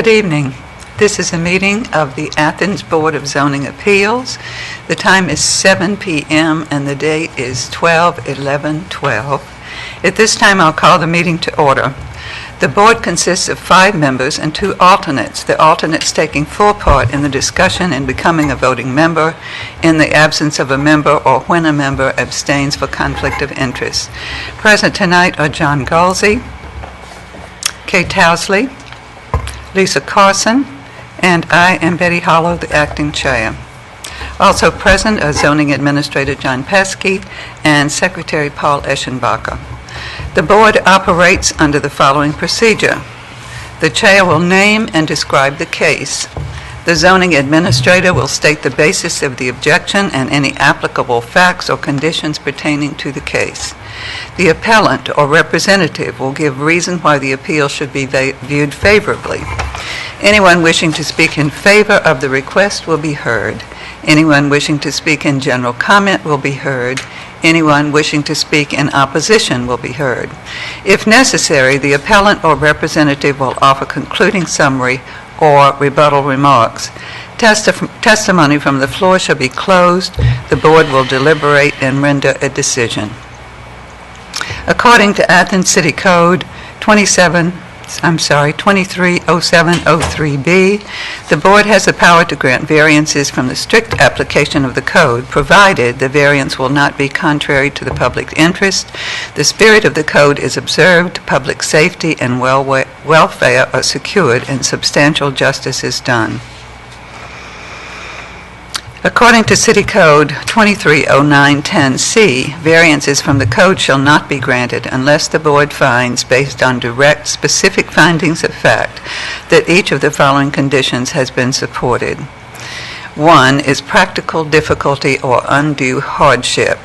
Good evening. This is a meeting of the Athens Board of Zoning Appeals. The time is 7 p.m. and the date is 12/11/12. At this time, I'll call the meeting to order. The board consists of 5 members and 2 alternates, the alternates taking full part in the discussion and becoming a voting member in the absence of a member or when a member abstains for conflict of interest. Present tonight are John Galsey, Kay Towsley, Lisa Carson, and I am Betty Hollow, the acting chair. Also present are Zoning Administrator John Pesky and Secretary Paul Eschenbacher. The board operates under the following procedure. The chair will name and describe the case. The zoning administrator will state the basis of the objection and any applicable facts or conditions pertaining to the case. The appellant or representative will give reason why the appeal should be viewed favorably. Anyone wishing to speak in favor of the request will be heard. Anyone wishing to speak in general comment will be heard. Anyone wishing to speak in opposition will be heard. If necessary, the appellant or representative will offer concluding summary or rebuttal remarks. Testimony from the floor shall be closed. The board will deliberate and render a decision. According to Athens City Code 230703B, the board has the power to grant variances from the strict application of the code, provided the variance will not be contrary to the public interest, the spirit of the code is observed, public safety and welfare are secured, and substantial justice is done. According to City Code 230910C, variances from the code shall not be granted unless the board finds, based on direct, specific findings of fact, that each of the following conditions has been supported. 1 is practical difficulty or undue hardship.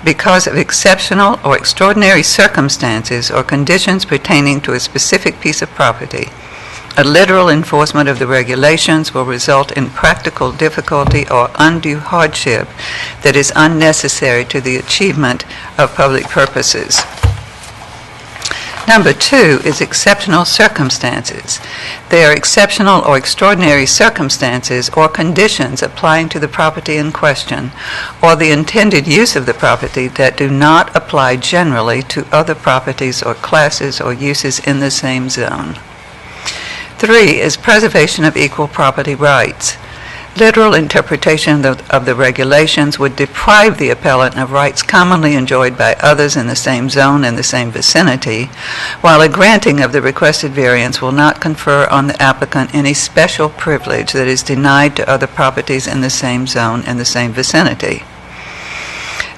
Because of exceptional or extraordinary circumstances or conditions pertaining to a specific piece of property, a literal enforcement of the regulations will result in practical difficulty or undue hardship that is unnecessary to the achievement of public purposes. Number 2 is exceptional circumstances. They are exceptional or extraordinary circumstances or conditions applying to the property in question or the intended use of the property that do not apply generally to other properties or classes or uses in the same zone. 3 is preservation of equal property rights. Literal interpretation of the regulations would deprive the appellant of rights commonly enjoyed by others in the same zone and the same vicinity, while a granting of the requested variance will not confer on the applicant any special privilege that is denied to other properties in the same zone and the same vicinity.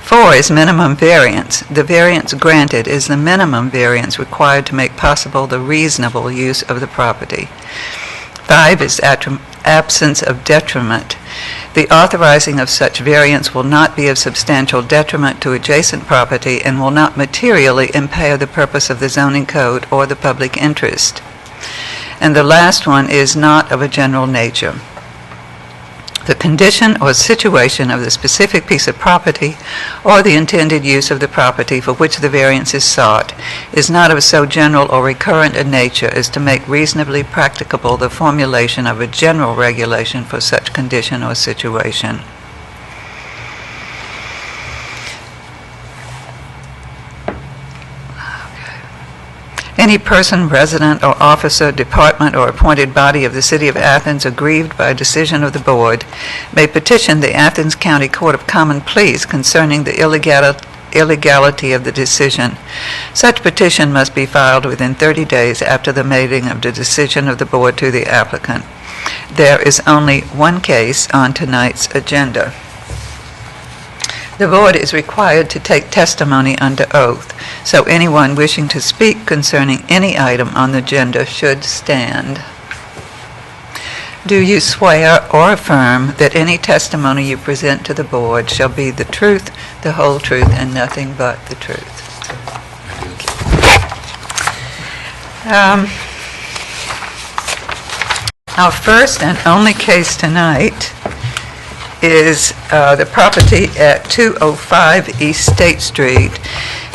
4 is minimum variance. The variance granted is the minimum variance required to make possible the reasonable use of the property. 5 is absence of detriment. The authorizing of such variance will not be of substantial detriment to adjacent property and will not materially impair the purpose of the zoning code or the public interest. And the last one is not of a general nature. The condition or situation of the specific piece of property or the intended use of the property for which the variance is sought is not of so general or recurrent a nature as to make reasonably practicable the formulation of a general regulation for such condition or situation. Any person, resident, or officer, department, or appointed body of the City of Athens aggrieved by a decision of the board may petition the Athens County Court of Common Pleas concerning the illegality of the decision. Such petition must be filed within 30 days after the mailing of the decision of the board to the applicant. There is only one case on tonight's agenda. The board is required to take testimony under oath, so anyone wishing to speak concerning any item on the agenda should stand. Do you swear or affirm that any testimony you present to the board shall be the truth, the whole truth, and nothing but the truth? Our first and only case tonight is the property at 205 East State Street.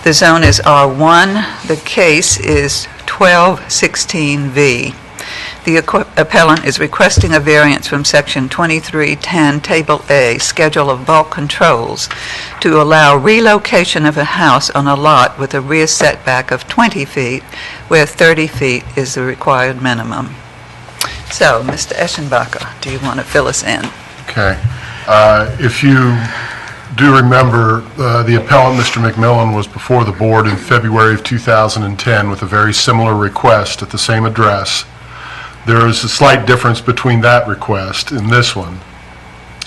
The zone is R1. The case is 1216V. The appellant is requesting a variance from Section 2310, Table A, Schedule of Bulk Controls, to allow relocation of a house on a lot with a rear setback of 20 feet, where 30 feet is the required minimum. So, Mr. Eschenbacher, do you want to fill us in? Okay. If you do remember, the appellant, Mr. McMillan, was before the board in February of 2010 with a very similar request at the same address. There is a slight difference between that request and this one.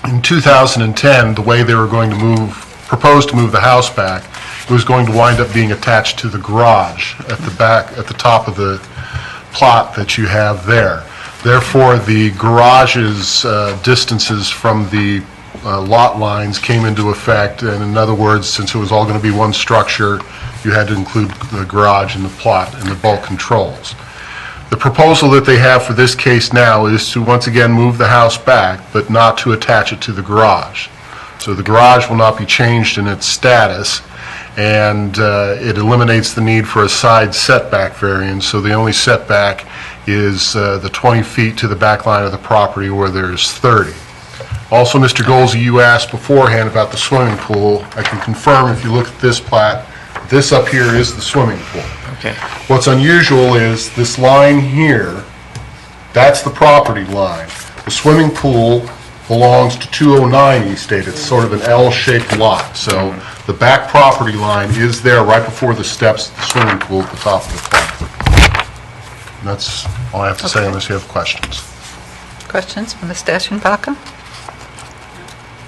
In 2010, the way they were going to propose to move the house back, it was going to wind up being attached to the garage at the back, at the top of the plot that you have there. Therefore, the garage's distances from the lot lines came into effect, and in other words, since it was all going to be one structure, you had to include the garage in the plot and the bulk controls. The proposal that they have for this case now is to once again move the house back, but not to attach it to the garage. So the garage will not be changed in its status, and it eliminates the need for a side setback variance, so the only setback is the 20 feet to the back line of the property where there's 30. Also, Mr. Golsey, you asked beforehand about the swimming pool. I can confirm if you look at this plat, this up here is the swimming pool. Okay. What's unusual is this line here, that's the property line. The swimming pool belongs to 209 East 8. It's sort of an L-shaped lot. So the back property line is there right before the steps of the swimming pool at the top of the property. And that's all I have to say unless you have questions. Questions for Mr. Eschenbacher?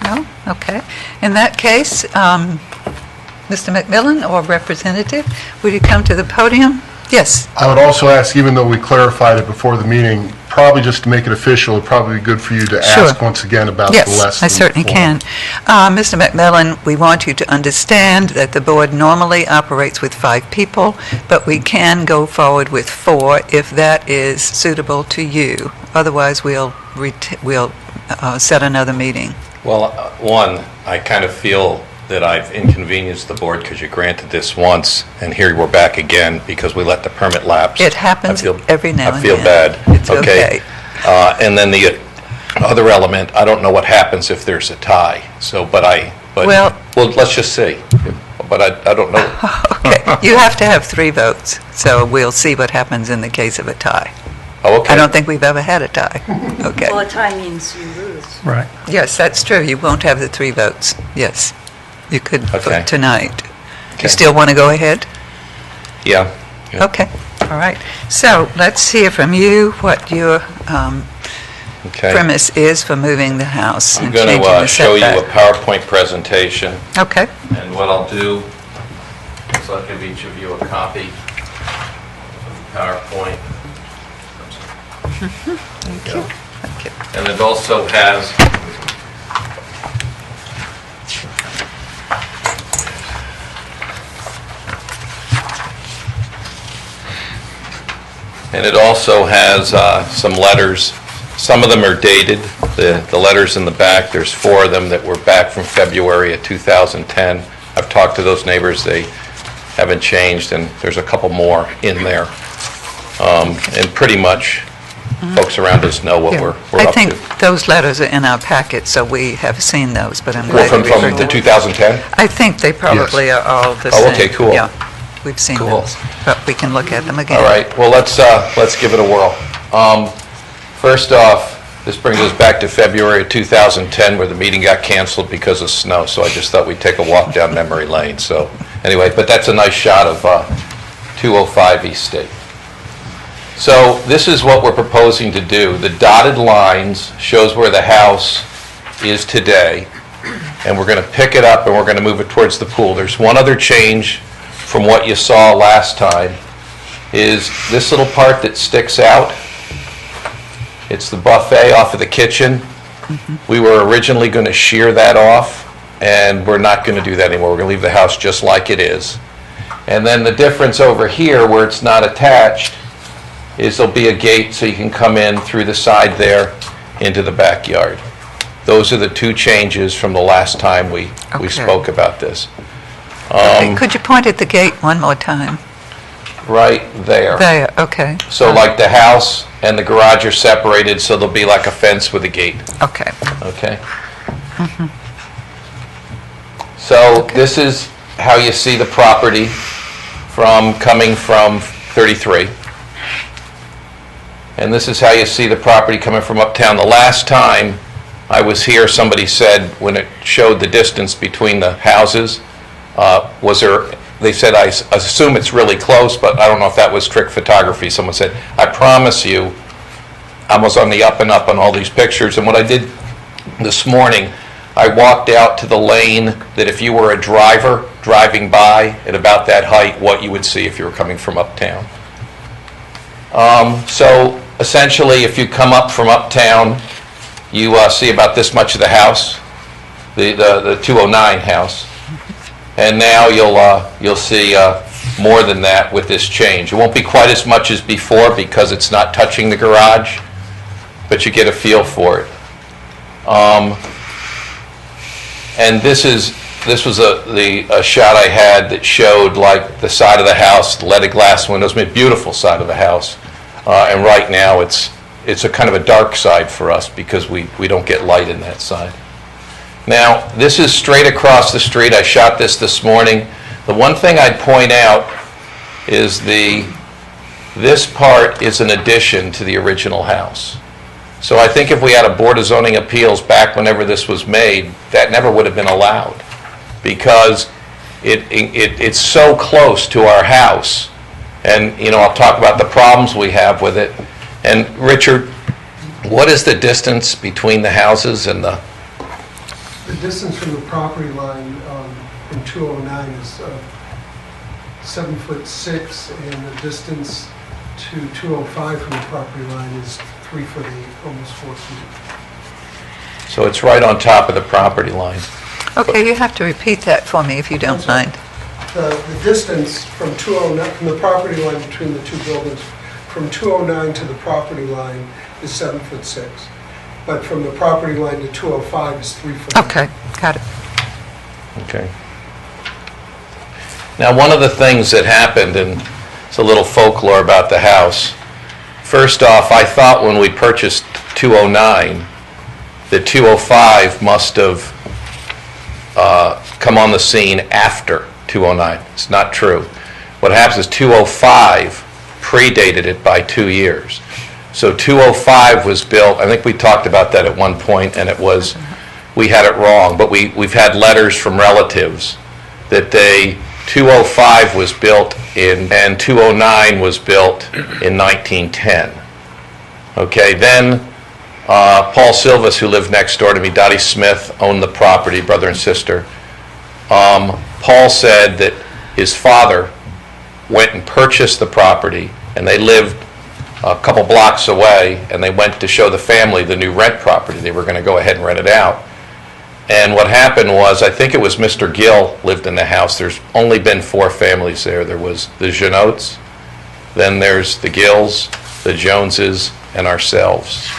No? Okay. In that case, Mr. McMillan or representative, would you come to the podium? Yes. I would also ask, even though we clarified it before the meeting, probably just to make it official, it'd probably be good for you to ask once again about the less than Yes, I certainly four. can. Mr. McMillan, we want you to understand that the board normally operates with 5 people, but we can go forward with 4 if that is suitable to you. Otherwise, we'll set another meeting. Well, one, I kind of feel that I've inconvenienced the board because you granted this once, and here we're back again because we let the permit lapse. It happens every now and I feel then. bad. It's okay. And then the other element, I don't know what happens if there's a tie. So, well, let's just see. But I don't know. Okay, you have to have 3 votes, so we'll see what happens in the case of a tie. Oh, okay. I don't think we've ever had a tie. Okay. Well, a tie means you lose. Right. Yes, that's true. You won't have the 3 votes. Yes. You could Okay. vote tonight. Okay. You still want to go ahead? Yeah. Okay. All right. So let's hear from you what your Okay. premise is for moving the house I'm and going changing to the show you a setback. PowerPoint presentation. Okay. And what I'll do is I'll give each of you a copy of the PowerPoint. Thank you. Thank you. And it also has some letters. Some of them are dated. The letters in the back, there's 4 of them that were back from February of 2010. I've talked to those neighbors. They haven't changed, and there's a couple more in there. And pretty much, folks around us know what Yeah. we're I up to. think those letters are in our packet, so we have seen those, but I'm Well, glad you from referred the to 2010? I think they probably are all the same. Oh, okay, cool. Yeah, we've seen Cool. those, but we can look at them again. All right, well, let's give it a whirl. First off, this brings us back to February of 2010, where the meeting got canceled because of snow, so I just thought we'd take a walk down memory lane. So anyway, but that's a nice shot of 205 East State. So this is what we're proposing to do. The dotted lines shows where the house is today, and we're going to pick it up and we're going to move it towards the pool. There's one other change from what you saw last time, is this little part that sticks out. It's the buffet off of the kitchen. We were originally going to shear that off, and we're not going to do that anymore. We're going to leave the house just like it is. And then the difference over here, where it's not attached, is there'll be a gate so you can come in through the side there into the backyard. Those are the 2 changes from the last time we Okay. spoke about this. Okay, could you point at the gate one more time? right there. There, okay. So like the house and the garage are separated, so there'll be like a fence with a gate, Okay. okay? So this is how you see the property coming from 33. And this is how you see the property coming from uptown. The last time I was here, somebody said, when it showed the distance between the houses, they said, I assume it's really close, but I don't know if that was trick photography. Someone said, I promise you, I was on the up and up on all these pictures. And what I did this morning, I walked out to the lane that if you were a driver driving by at about that height, what you would see if you were coming from uptown. So essentially, if you come up from uptown, you see about this much of the house, the 209 house. And now you'll see more than that with this change. It won't be quite as much as before because it's not touching the garage, but you get a feel for it. And this was a shot I had that showed like the side of the house, the leaded glass windows, a beautiful side of the house. And right now it's a kind of a dark side for us because we don't get light in that side. Now, this is straight across the street. I shot this morning. The one thing I'd point out is this part is an addition to the original house. So I think if we had a Board of Zoning Appeals back whenever this was made, that never would have been allowed because it's so close to our house. And, I'll talk about the problems we have with it. And Richard, what is the distance between the houses and the... The distance from the property line from 209 is 7'6", and the distance to 205 from the property line is 3'8", almost 4 feet. So it's right on top of the property line. Okay, you have to repeat that for me if you don't mind. The distance from 209, from the property line between the two buildings, from 209 to the property line is 7'6". But from the property line to 205 is 3'8". Okay, got it. Okay. Now, one of the things that happened, and it's a little folklore about the house. First off, I thought when we purchased 209, that 205 must have come on the scene after 209. It's not true. What happens is 205 predated it by 2 years. So 205 was built, I think we talked about that at one point, and we had it wrong, but we've had letters from relatives that 205 was built and 209 was built in 1910. Okay, then Paul Silvas, who lived next door to me, Dottie Smith, owned the property, brother and sister. Paul said that his father went and purchased the property, and they lived a couple blocks away, and they went to show the family the new rent property. They were going to go ahead and rent it out. And what happened was, I think it was Mr. Gill lived in the house. There's only been 4 families there. There was the Genotes, then there's the Gills, the Joneses, and ourselves.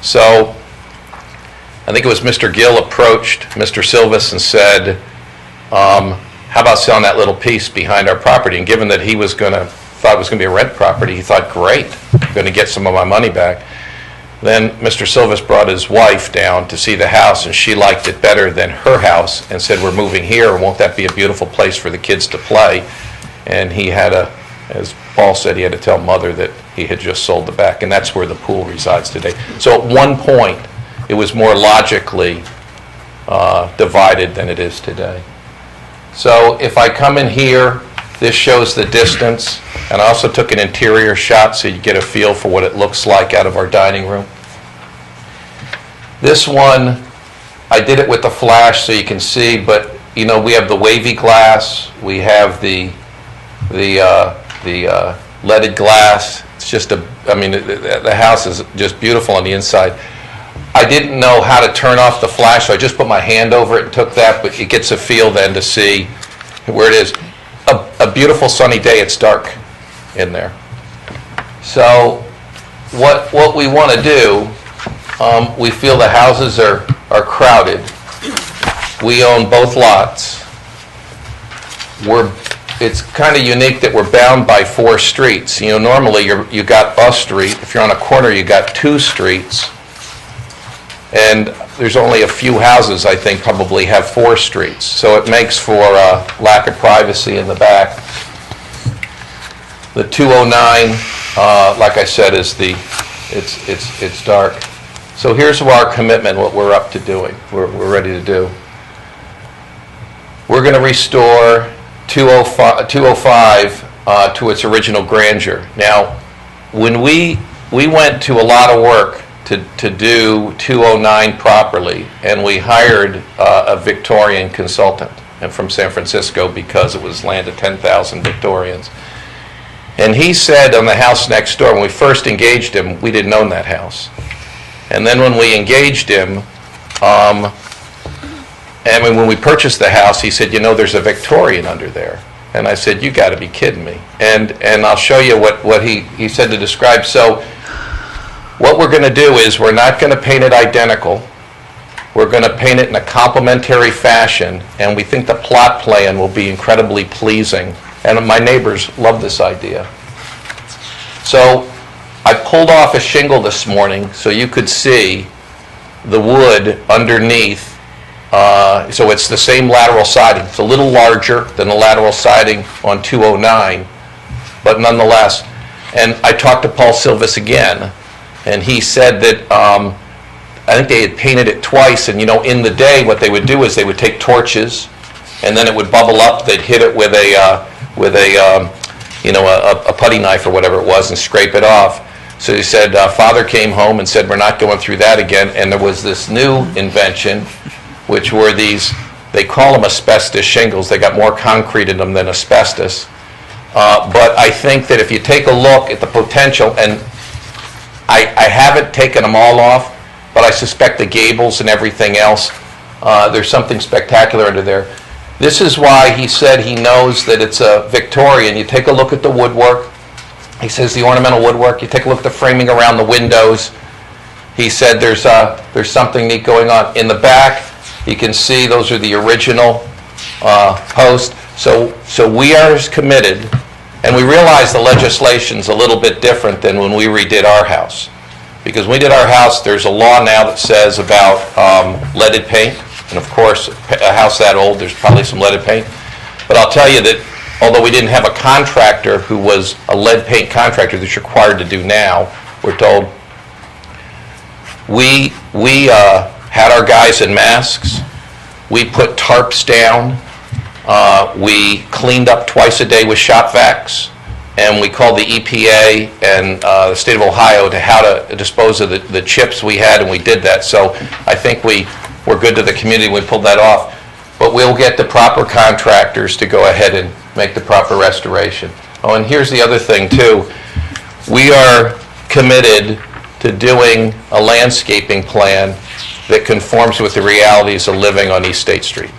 So I think it was Mr. Gill approached Mr. Silvas and said, how about selling that little piece behind our property? And given that he thought it was going to be a rent property, he thought, great, I'm going to get some of my money back. Then Mr. Silvas brought his wife down to see the house, and she liked it better than her house and said, we're moving here, won't that be a beautiful place for the kids to play? And he had as Paul said, he had to tell Mother that he had just sold the back, and that's where the pool resides today. So at one point, it was more logically divided than it is today. So if I come in here, this shows the distance, and I also took an interior shot so you get a feel for what it looks like out of our dining room. This one, I did it with the flash so you can see, but we have the wavy glass, we have the leaded glass. It's just the house is just beautiful on the inside. I didn't know how to turn off the flash, so I just put my hand over it and took that, but it gets a feel then to see where it is. A beautiful sunny day, it's dark in there. So what we want to do, we feel the houses are crowded. We own both lots. We're it's kind of unique that we're bound by 4 streets. You know, normally you got a street. If you're on a corner, you got 2 streets. And there's only a few houses, I think, probably have 4 streets. So it makes for lack of privacy in the back. The 209, like I said, is it's dark. So here's our commitment, what we're up to doing, we're ready to do. We're going to restore 205 to its original grandeur. Now, when we went to a lot of work to do 209 properly, and we hired a Victorian consultant and from San Francisco because it was land of 10,000 Victorians. And he said on the house next door, when we first engaged him, we didn't own that house. And then when we engaged him, and when we purchased the house, he said, you know, there's a Victorian under there. And I said, you got to be kidding me. And I'll show you what he said to describe. So what we're going to do is we're not going to paint it identical. We're going to paint it in a complementary fashion, and we think the plot plan will be incredibly pleasing. And my neighbors love this idea. So I pulled off a shingle this morning so you could see the wood underneath. So it's the same lateral siding. It's a little larger than the lateral siding on 209, but nonetheless. And I talked to Paul Silvis again, and he said that I think they had painted it twice, and you know, in the day what they would do is they would take torches, and then it would bubble up. They'd hit it with a putty knife or whatever it was and scrape it off. So he said, Father came home and said, we're not going through that again. And there was this new invention, which were these, they call them asbestos shingles. They got more concrete in them than asbestos. But I think that if you take a look at the potential, and I haven't taken them all off, but I suspect the gables and everything else, there's something spectacular under there. This is why he said he knows that it's a Victorian. You take a look at the woodwork. He says the ornamental woodwork. You take a look at the framing around the windows. He said there's something neat going on. In the back, you can see those are the original posts. So we are as committed, and we realize the legislation's a little bit different than when we redid our house. Because when we did our house, there's a law now that says about leaded paint. And of course, a house that old, there's probably some leaded paint. But I'll tell you that although we didn't have a contractor who was a lead paint contractor that's required to do now, we're told, we had our guys in masks. We put tarps down. We cleaned up twice a day with shop vacs. And we called the EPA and the state of Ohio to how to dispose of the chips we had, and we did that. So I think we're good to the community. We pulled that off. But we'll get the proper contractors to go ahead and make the proper restoration. Oh, and here's the other thing, too. We are committed to doing a landscaping plan that conforms with the realities of living on East State Street.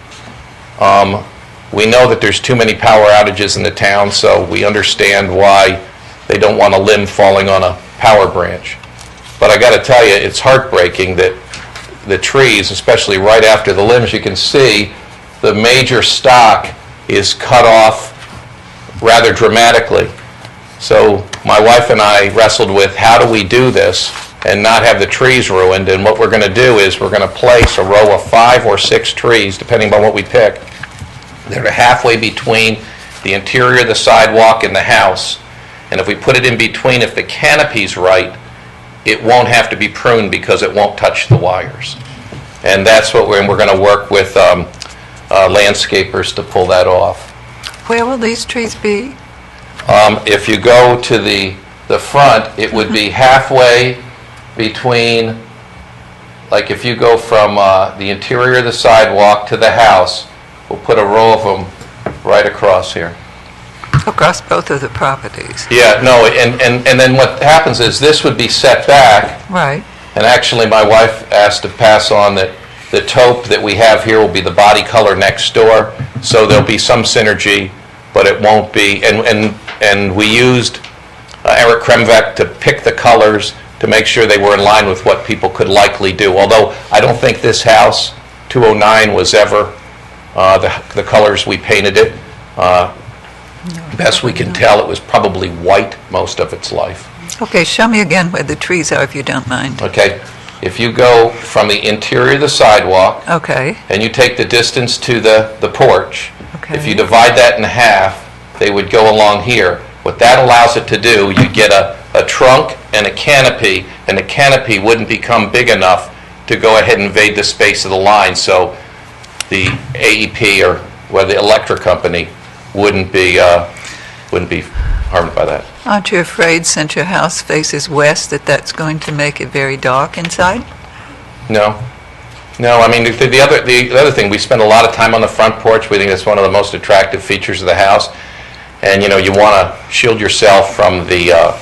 We know that there's too many power outages in the town, so we understand why they don't want a limb falling on a power branch. But I got to tell you, it's heartbreaking that the trees, especially right after the limbs, you can see the major stock is cut off rather dramatically. So my wife and I wrestled with how do we do this and not have the trees ruined, and what we're going to do is we're going to place a row of 5 or 6 trees, depending on what we pick, that are halfway between the interior of the sidewalk and the house. And if we put it in between, if the canopy's right, it won't have to be pruned because it won't touch the wires. And that's what we're going to work with landscapers to pull that off. Where will these trees be? If you go to the front, it would be halfway between, like if you go from the interior of the sidewalk to the house, we'll put a row of them right across here. Across both of the properties. Yeah, no, and then what happens is this would be set back. Right. And actually my wife asked to pass on that the taupe that we have here will be the body color next door, so there'll be some synergy, but it won't be, and we used Eric Kremvek to pick the colors to make sure they were in line with what people could likely do. Although I don't think this house, 209, was ever the colors we painted it. Best we can tell, it was probably white most of its life. Okay, show me again where the trees are, if you don't mind. Okay? If you go from the interior of the sidewalk, Okay, and you take the distance to the porch, okay. if you divide that in half, they would go along here. What that allows it to do, you get a trunk and a canopy, and the canopy wouldn't become big enough to go ahead and invade the space of the line, so the AEP or the electric company wouldn't be harmed by that. Aren't you afraid, since your house faces west, that that's going to make it very dark inside? No. No, I mean, the other thing, we spend a lot of time on the front porch. We think it's one of the most attractive features of the house. And, you want to shield yourself from the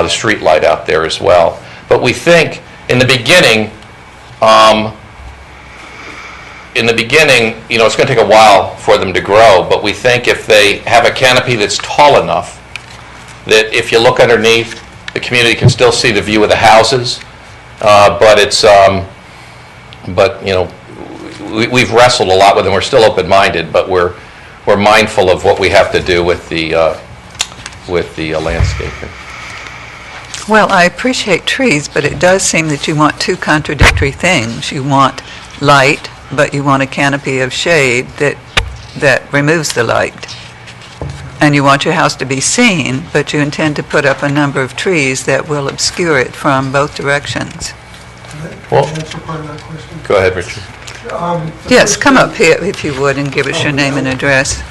street light out there as well. But we think, in the beginning, it's going to take a while for them to grow, but we think if they have a canopy that's tall enough, that if you look underneath, the community can still see the view of the houses, we've wrestled a lot with them. We're still open-minded, but we're mindful of what we have to do with the landscaping. Well, I appreciate trees, but it does seem that you want two contradictory things. You want light, but you want a canopy of shade that removes the light. And you want your house to be seen, but you intend to put up a number of trees that will obscure it from both directions. Can I answer part of that question? Go ahead, Richard. Yes, come up here if you would and give us your name and address.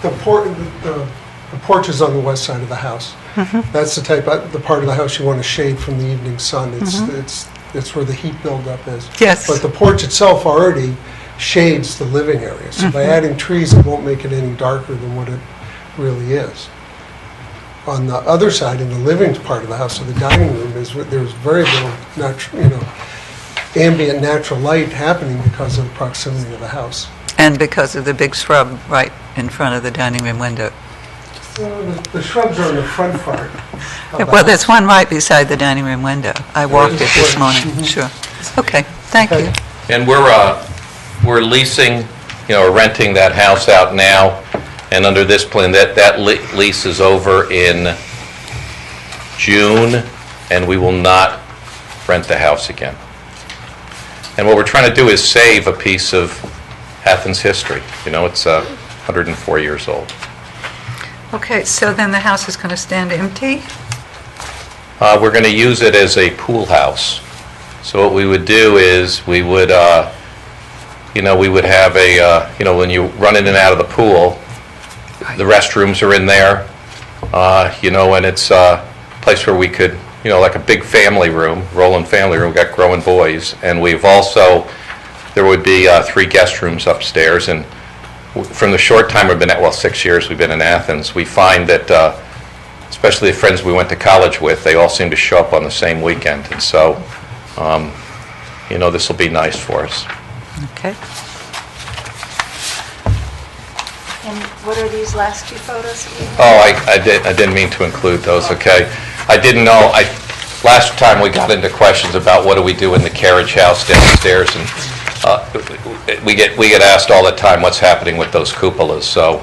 The porch is on the west side of the house. That's the part of the house you want to shade from the evening sun. It's where the heat buildup is. Yes. But the porch itself already shades the living area. So by adding trees, it won't make it any darker than what it really is. On the other side, in the living part of the house, so the dining room, there's very little ambient natural light happening because of the proximity of the house. And because of the big shrub right in front of the dining room window. The shrubs are in the front part. Well, there's one right beside the dining room window. I walked it this morning, sure. Okay, thank you. And we're leasing, or renting that house out now, and under this plan, that lease is over in June, and we will not rent the house again. And what we're trying to do is save a piece of Athens history. It's 104 years old. Okay, so then the house is going to stand empty? We're going to use it as a pool house. So what we would do is we would have when you run in and out of the pool, the restrooms are in there, and it's a place where we could, like a big family room, rolling family room. We've got growing boys, and there would be 3 guest rooms upstairs. And from the short time we've been 6 years we've been in Athens, we find that, especially the friends we went to college with, they all seem to show up on the same weekend. And so, this will be nice for us. Okay. And what are these last 2 photos that you have? Oh, I didn't mean to include those, okay. I didn't know, last time we got into questions about what do we do in the carriage house downstairs, and we get asked all the time what's happening with those cupolas. So,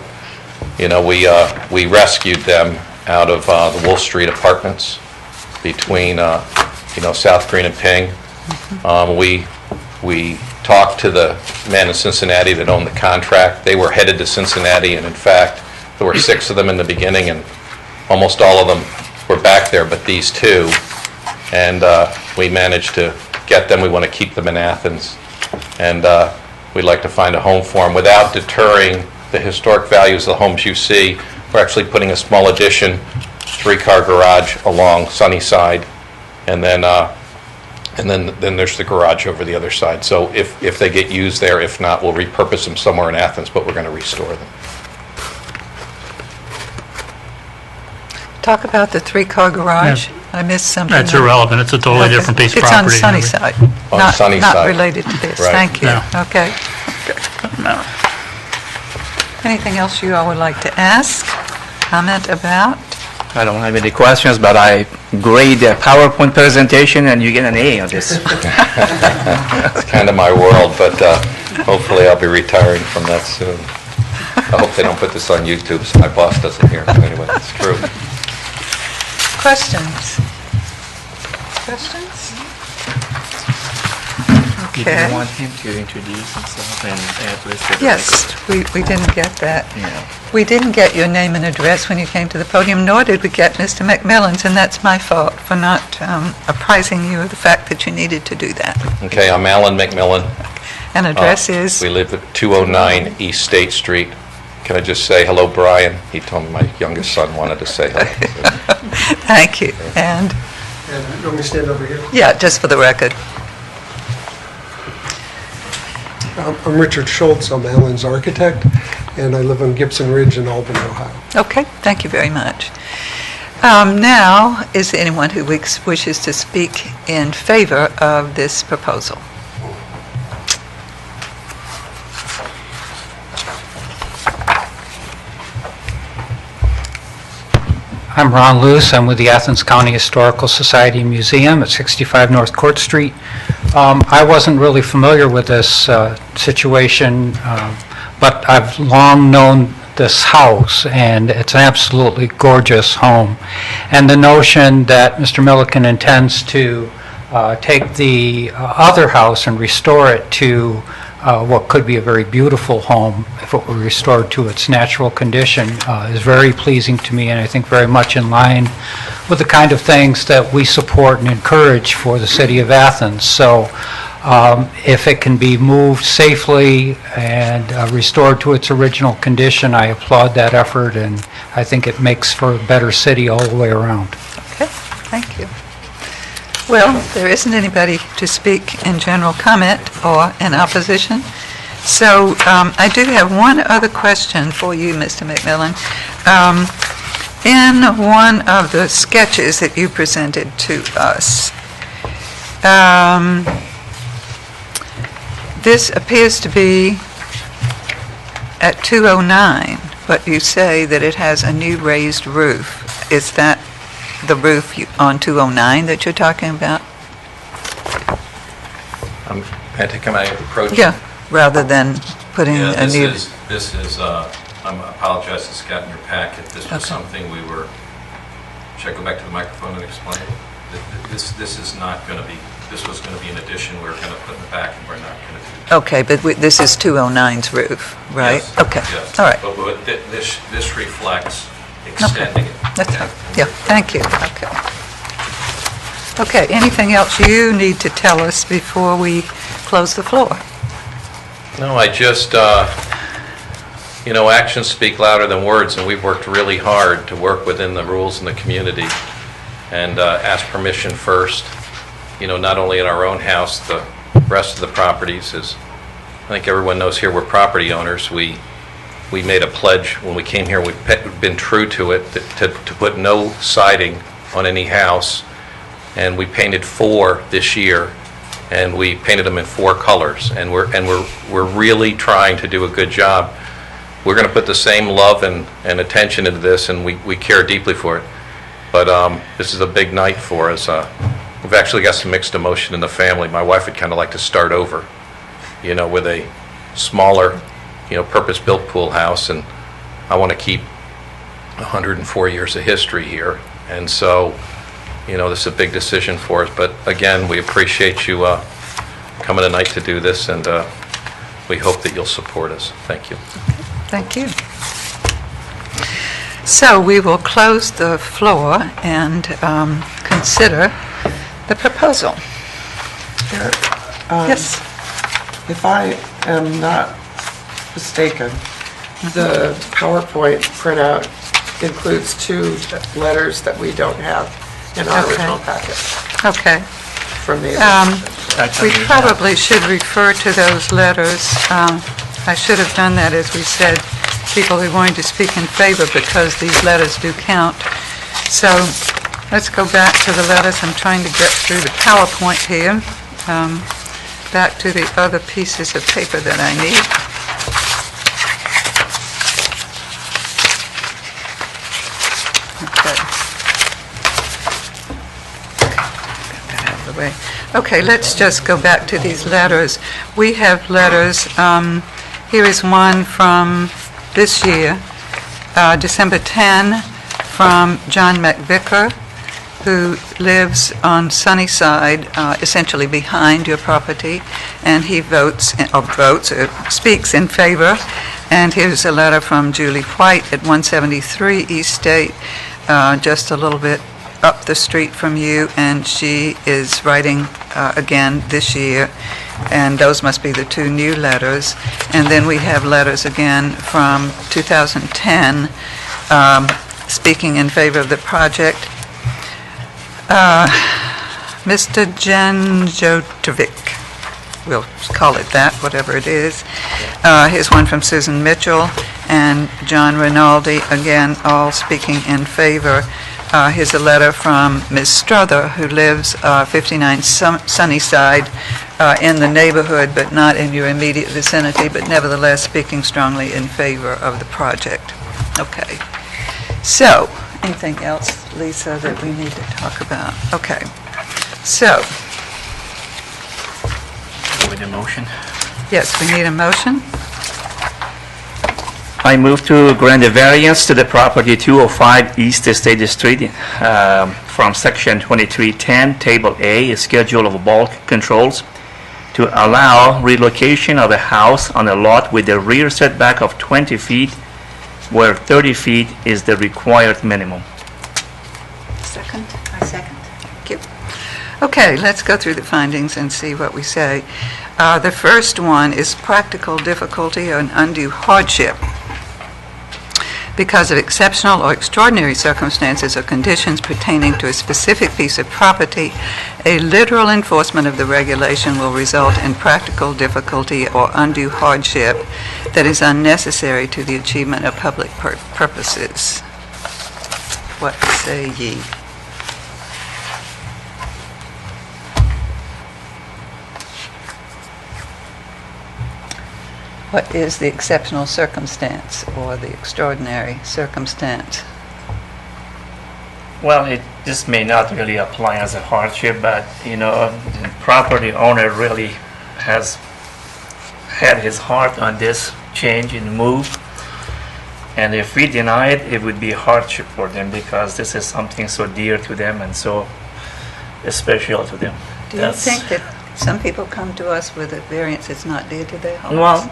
we rescued them out of the Wolf Street apartments between, South Green and Ping. We talked to the men in Cincinnati that owned the contract. They were headed to Cincinnati, and in fact, there were 6 of them in the beginning, and almost all of them were back there, but these 2. And we managed to get them. We want to keep them in Athens, and we'd like to find a home for them without deterring the historic values of the homes you see. We're actually putting a small addition, 3-car garage along Sunnyside, and then there's the garage over the other side. So if they get used there, if not, we'll repurpose them somewhere in Athens, but we're going to restore them. Talk about the 3-car garage. Yeah. I missed something. That's irrelevant. It's a totally Okay. different piece of property. It's on Sunnyside. On Not Sunnyside. related to this. Right. Thank you. Yeah. Okay. No. Anything else you all would like to ask, comment about? I don't have any questions, but I grade the PowerPoint presentation and you get an A on this. It's kind of my world, but Hopefully, I'll be retiring from that soon. I hope they don't put this on YouTube so my boss doesn't hear. But anyway, it's true. Questions? Questions? You Okay. didn't want him to introduce himself and address the Yes, we didn't get that. Yeah. We didn't get your name and address when you came to the podium, nor did we get Mr. McMillan's, and that's my fault for not apprising you of the fact that you needed to do that. Okay, I'm Alan McMillan. And address is, We live at 209 East State Street. Can I just say hello, Brian? He told me my youngest son wanted to say hello. thank you, and, And you want me to stand over here? yeah, just for the record. I'm Richard Schultz, I'm Alan's architect, and I live on Gibson Ridge in Albany, Ohio. Okay, thank you very much. Now, is there anyone who wishes to speak in favor of this proposal? I'm Ron Luce. I'm with the Athens County Historical Society and Museum at 65 North Court Street. I wasn't really familiar with this situation, but I've long known this house, and it's an absolutely gorgeous home. And the notion that Mr. Milliken intends to take the other house and restore it to what could be a very beautiful home if it were restored to its natural condition is very pleasing to me, and I think very much in line with the kind of things that we support and encourage for the city of Athens. So if it can be moved safely and restored to its original condition, I applaud that effort, and I think it makes for a better city all the way around. Okay, thank you. Well, there isn't anybody to speak in general comment or in opposition. So I do have one other question for you, Mr. McMillan. In one of the sketches that you presented to us, this appears to be at 209, but you say that it has a new raised roof. Is that the roof on 209 that you're talking about? Can I approach? Yeah, rather than putting Yeah, a new... this is, I apologize, it's got in your packet. This was Okay. something we were, should I go back to the microphone and explain? This is not going to be, this was going to be an addition we were going to put in the back, and we're not going to do. Okay, but this is 209's roof, right? Yes, Okay, yes. all right. But this reflects extending it. That's fine. Yeah, thank you. Okay. Okay, anything else you need to tell us before we close the floor? No, I just, actions speak louder than words, and we've worked really hard to work within the rules in the community and ask permission first, not only in our own house, the rest of the properties. As I think everyone knows here, we're property owners. We made a pledge when we came here. We've been true to it, to put no siding on any house, and we painted 4 this year, and we painted them in 4 colors, and we're really trying to do a good job. We're going to put the same love and attention into this, and we care deeply for it. But this is a big night for us. We've actually got some mixed emotion in the family. My wife would kind of like to start over, with a smaller, purpose-built pool house, and I want to keep 104 years of history here. And so, this is a big decision for us. But again, we appreciate you coming tonight to do this, and we hope that you'll support us. Thank you. Thank you. So we will close the floor and consider the proposal. Yes. If I am not mistaken, the PowerPoint printout includes 2 letters that we don't have in our Okay. original packet Okay. from the... We probably should refer to those letters. I should have done that, as we said, people who are going to speak in favor, because these letters do count. So let's go back to the letters. I'm trying to get through the PowerPoint here. Back to the other pieces of paper that I need. Okay. Got that out of the way. Okay, let's just go back to these letters. We have letters, here is one from this year, December 10, from John McVicker, who lives on Sunnyside, essentially behind your property, and he speaks in favor. And here's a letter from Julie White at 173 East State, just a little bit up the street from you, and she is writing again this year, and those must be the two new letters. And then we have letters again from 2010, speaking in favor of the project. Mr. Janjotovic, we'll call it that, whatever it is. Here's one from Susan Mitchell and John Rinaldi, again, all speaking in favor. Here's a letter from Ms. Strother, who lives 59 Sunnyside, in the neighborhood, but not in your immediate vicinity, but nevertheless speaking strongly in favor of the project. Okay. So, anything else, Lisa, that we need to talk about? Okay. So, With a motion. yes, we need a motion. I move to grant a variance to the property 205 East Estate Street from Section 2310, Table A, a schedule of bulk controls, to allow relocation of a house on a lot with a rear setback of 20 feet, where 30 feet is the required minimum. Second. I second. Thank you. Okay, let's go through the findings and see what we say. The first one is practical difficulty or an undue hardship. Because of exceptional or extraordinary circumstances or conditions pertaining to a specific piece of property, a literal enforcement of the regulation will result in practical difficulty or undue hardship that is unnecessary to the achievement of public purposes. What say ye? What is the exceptional circumstance or the extraordinary circumstance? Well, this may not really apply as a hardship, but, the property owner really has had his heart on this change and move. And if we deny it, it would be a hardship for them because this is something so dear to them and so special to them. Do you think that some people come to us with a variance that's not dear to their homes? Well,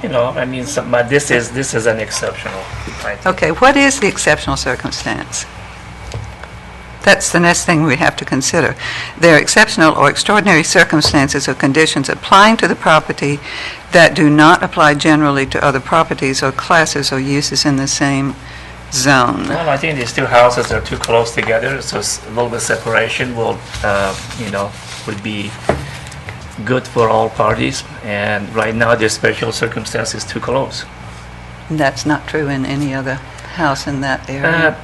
but this is an exceptional, I think. Okay, what is the exceptional circumstance? That's the next thing we have to consider. There are exceptional or extraordinary circumstances or conditions applying to the property that do not apply generally to other properties or classes or uses in the same zone. Well, I think these two houses are too close together, so a little bit separation would be good for all parties. And right now, the special circumstance is too close. And that's not true in any other house in that area?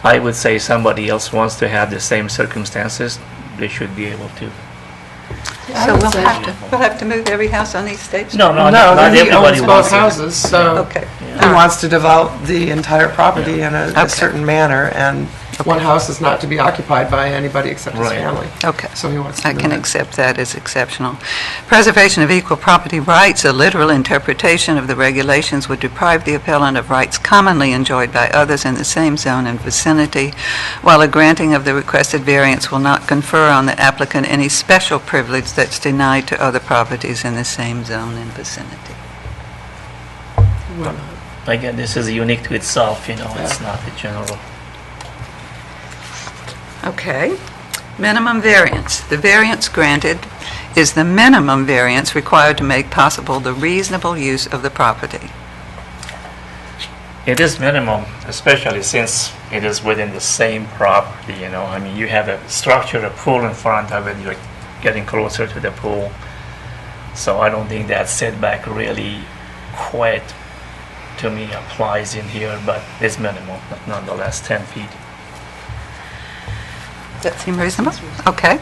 I would say somebody else wants to have the same circumstances, they should be able to. So we'll have to move every house on East State Street? No, No, not he everybody owns wants both it. houses, so Okay. he wants to develop the entire property in Okay. a certain manner, and one house is not to be occupied by anybody except his Right. family. Okay. So he wants to I move can it. accept that as exceptional. Preservation of equal property rights, a literal interpretation of the regulations would deprive the appellant of rights commonly enjoyed by others in the same zone and vicinity, while a granting of the requested variance will not confer on the applicant any special privilege that's denied to other properties in the same zone and vicinity. Again, this is unique to itself, it's not the general. Okay. Minimum variance. The variance granted is the minimum variance required to make possible the reasonable use of the property. It is minimum, especially since it is within the same property, you have a structure, a pool in front of it, you're getting closer to the pool. So I don't think that setback really quite, to me, applies in here, but it's minimal, but nonetheless, 10 feet. Does that seem reasonable? Okay.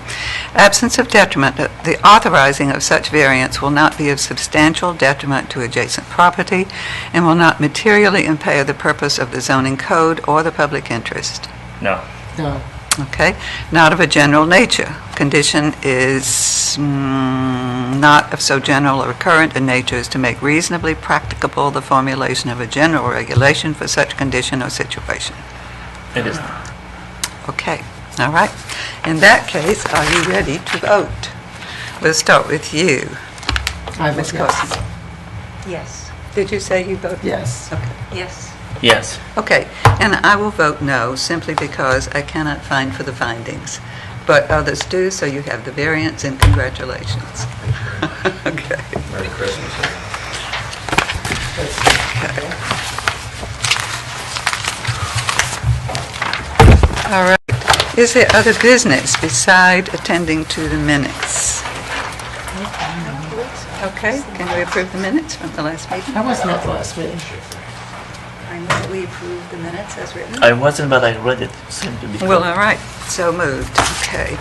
Absence of detriment. The authorizing of such variance will not be of substantial detriment to adjacent property and will not materially impair the purpose of the zoning code or the public interest. No. No. Okay, not of a general nature. Condition is not of so general or current a nature as to make reasonably practicable the formulation of a general regulation for such condition or situation. It is. Okay, all right. In that case, are you ready to vote? We'll start with you, I Ms. vote yes. Carson. Yes. Did you say you voted? Yes. Okay. Yes. Yes. Okay, and I will vote no, simply because I cannot find for the findings. But others do, so you have the variance, and congratulations. Okay. Merry Christmas. All right. Is there other business beside attending to the minutes? Okay, can we approve the minutes from the last meeting? I wasn't at the last meeting. I move that we approve the minutes as written. I wasn't, but I read it. Seemed to be. Well, all right, so moved, okay.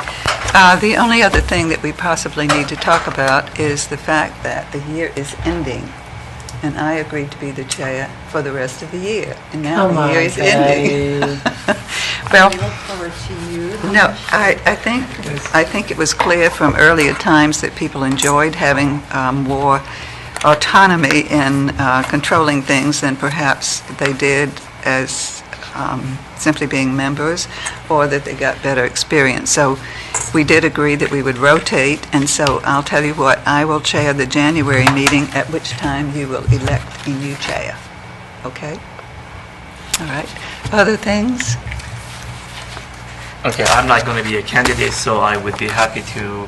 The only other thing that we possibly need to talk about is the fact that the year is ending, and I agreed to be the chair for the rest of the year, and now Come the year on, is ending. Betty. Well, We look forward to you. no, I think it was clear from earlier times that people enjoyed having more autonomy in controlling things than perhaps they did as simply being members, or that they got better experience. So we did agree that we would rotate, and so I'll tell you what, I will chair the January meeting, at which time you will elect a new chair. Okay? All right. Other things? Okay, I'm not going to be a candidate, so I would be happy to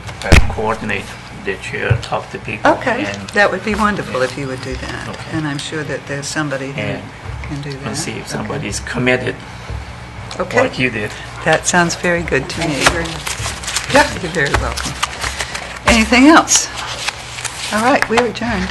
coordinate the chair, talk to people. Okay, And that would be wonderful if you would do that. Okay. And I'm sure that there's somebody who And- can do that. and see if somebody's committed Okay, like you did. that sounds very good to Thank me. you very much. Yeah, you're very welcome. Anything else? All right, we're adjourned.